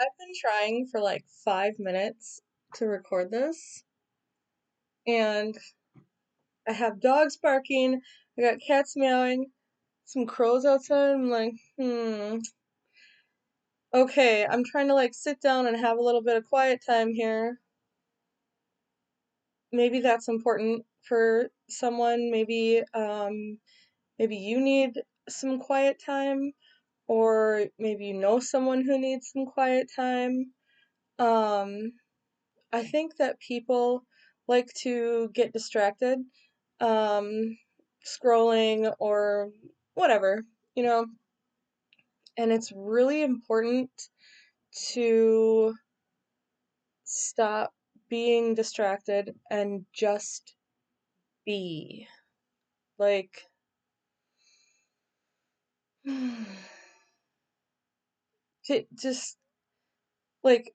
I've been trying for like 5 minutes to record this, and I have dogs barking, I got cats meowing, some crows outside. I'm like, okay, I'm trying to like sit down and have a little bit of quiet time here. Maybe that's important for someone. Maybe you need some quiet time, or maybe you know someone who needs some quiet time. Um, I think that people like to get distracted, um, scrolling or whatever, you know, and it's really important to stop being distracted and just be. Like, to just, like,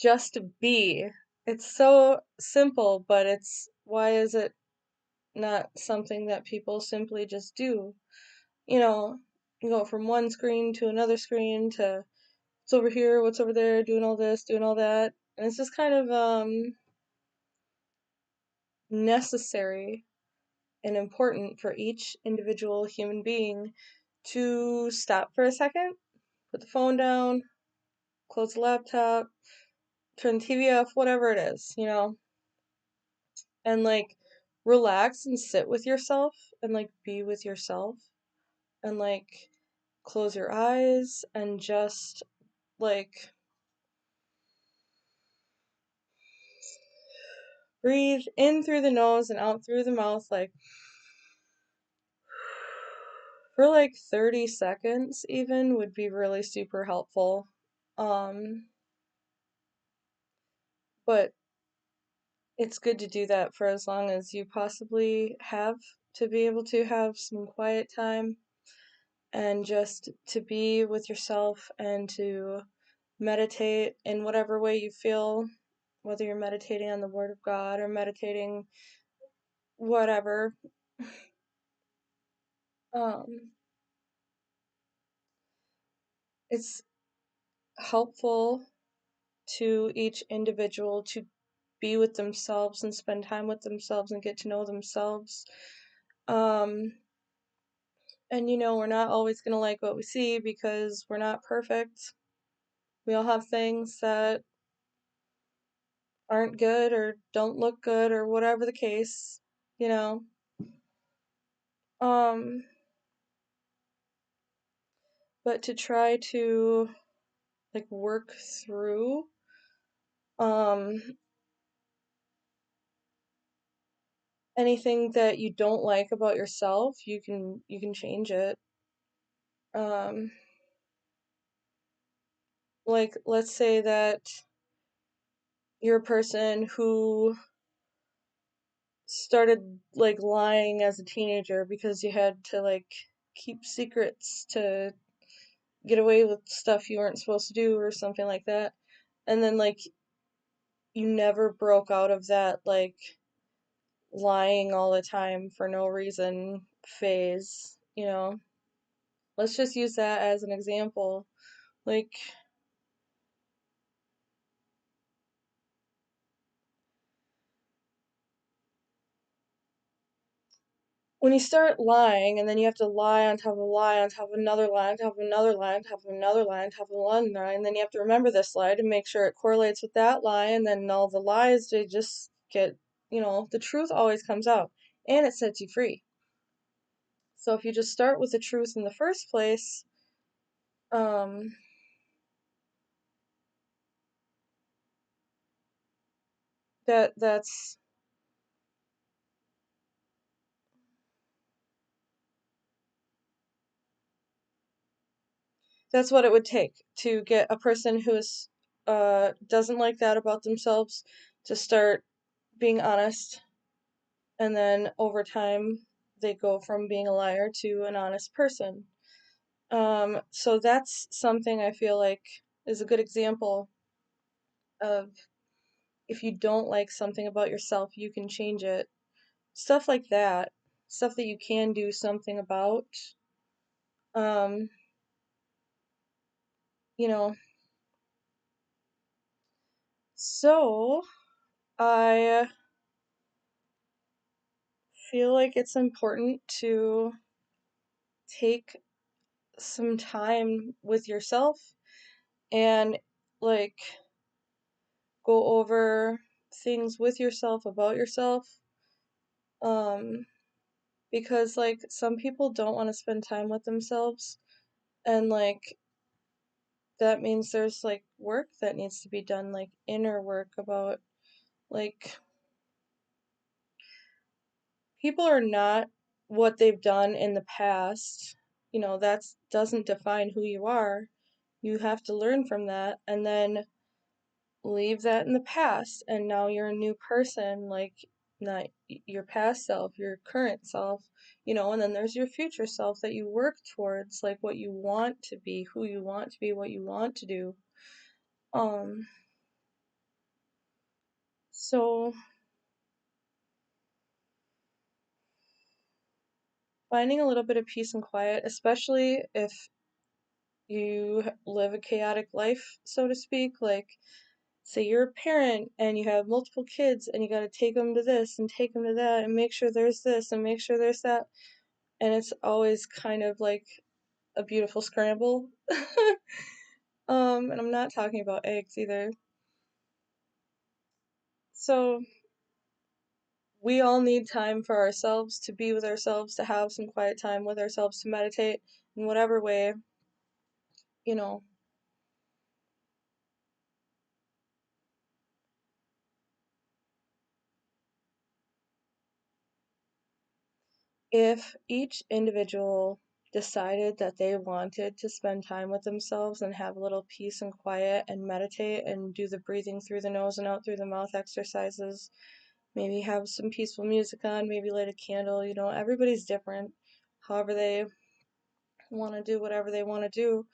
just be. It's so simple, but why is it not something that people simply just do? You know, you go from one screen to another screen to what's over here, what's over there, doing all this, doing all that. And it's just kind of necessary and important for each individual human being to stop for a second, put the phone down, close the laptop, turn the TV off, whatever it is, and like relax and sit with yourself and like be with yourself and like close your eyes and just like breathe in through the nose and out through the mouth, like for like 30 seconds, even would be really super helpful. Um, but it's good to do that for as long as you possibly have to be able to have some quiet time and just to be with yourself and to meditate in whatever way you feel, whether you're meditating on the Word of God or meditating whatever. Um, it's helpful to each individual to be with themselves and spend time with themselves and get to know themselves. Um, and we're not always going to like what we see because we're not perfect. We all have things that aren't good or don't look good or whatever the case, you know. Um, but to try to like work through um anything that you don't like about yourself, you can change it. Um, like let's say that you're a person who started like lying as a teenager because you had to like keep secrets to get away with stuff you weren't supposed to do or something like that. And then like you never broke out of that like lying all the time for no reason phase. Let's just use that as an example. Like when you start lying and then you have to lie on top of a lie on top of another lie on top of another lie on top of another lie on top of one lie, and then you have to remember this lie to make sure it correlates with that lie, and then all the lies they just get, the truth always comes out and it sets you free. So if you just start with the truth in the first place, um that's what it would take to get a person who is doesn't like that about themselves to start being honest, and then over time they go from being a liar to an honest person. So that's something I feel like is a good example of if you don't like something about yourself, you can change it. Stuff like that, stuff that you can do something about. Um, you know, so I feel like it's important to take some time with yourself and like go over things with yourself about yourself. Um, because like some people don't want to spend time with themselves, and like that means there's like work that needs to be done, like inner work about like people are not what they've done in the past. That doesn't define who you are. You have to learn from that and then leave that in the past, and now you're a new person, like not your past self, your current self, and then there's your future self that you work towards, like what you want to be, who you want to be, what you want to do. Um, so finding a little bit of peace and quiet, especially if you live a chaotic life, so to speak, like say you're a parent and you have multiple kids and you got to take them to this and take them to that and make sure there's this and make sure there's that, and it's always kind of like a beautiful scramble. And I'm not talking about eggs either. So we all need time for ourselves, to be with ourselves, to have some quiet time with ourselves, to meditate in whatever way, you know. If each individual decided that they wanted to spend time with themselves and have a little peace and quiet and meditate and do the breathing through the nose and out through the mouth exercises, maybe have some peaceful music on, maybe light a candle, everybody's different. However they want to do whatever they want to do.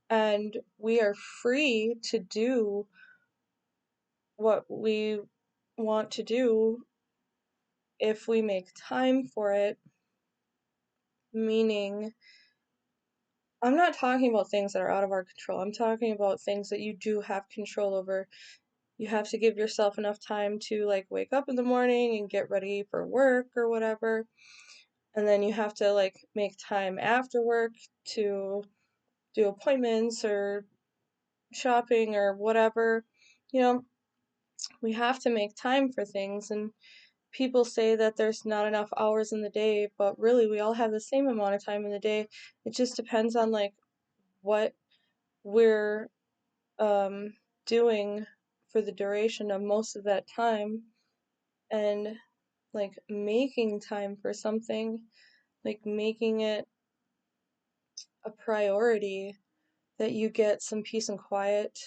And we are free to do what we want to do if we make time for it. Meaning, I'm not talking about things that are out of our control. I'm talking about things that you do have control over. You have to give yourself enough time to like wake up in the morning and get ready for work or whatever. And then you have to like make time after work to do appointments or shopping or whatever. You know, we have to make time for things, and people say that there's not enough hours in the day, but really we all have the same amount of time in the day. It just depends on like what we're um doing for the duration of most of that time, and like making time for something, like making it a priority that you get some peace and quiet,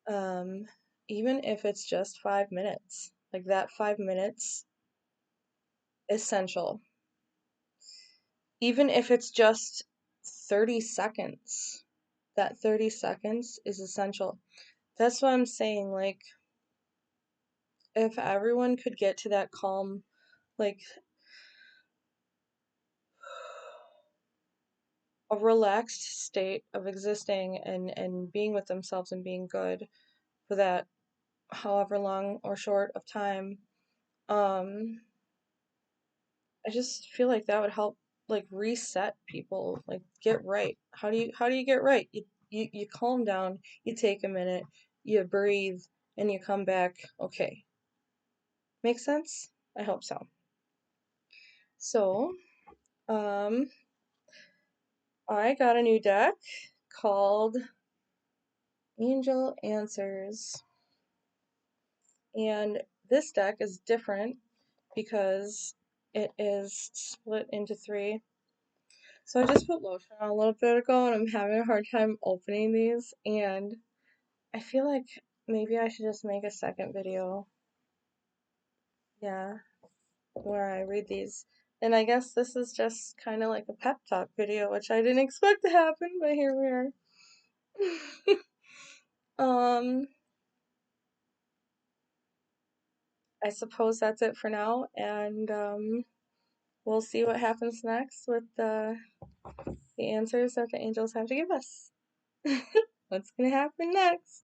um even if it's just 5 minutes, like that 5 minutes essential. Even if it's just 30 seconds, that 30 seconds is essential. That's what I'm saying. Like, if everyone could get to that calm, like a relaxed state of existing and being with themselves and being good for that however long or short of time, um, I just feel like that would help like reset people, like get right. How do you get right? You calm down, you take a minute, you breathe, and you come back okay. Make sense? I hope so. So, um, I got a new deck called Angel Answers. And this deck is different because it is split into three. So I just put lotion on a little bit ago and I'm having a hard time opening these, and I feel like maybe I should just make a second video. Yeah, where I read these. And I guess this is just kind of like a pep talk video, which I didn't expect to happen, but here we are. I suppose that's it for now, and we'll see what happens next with the answers that the angels have to give us. What's gonna happen next?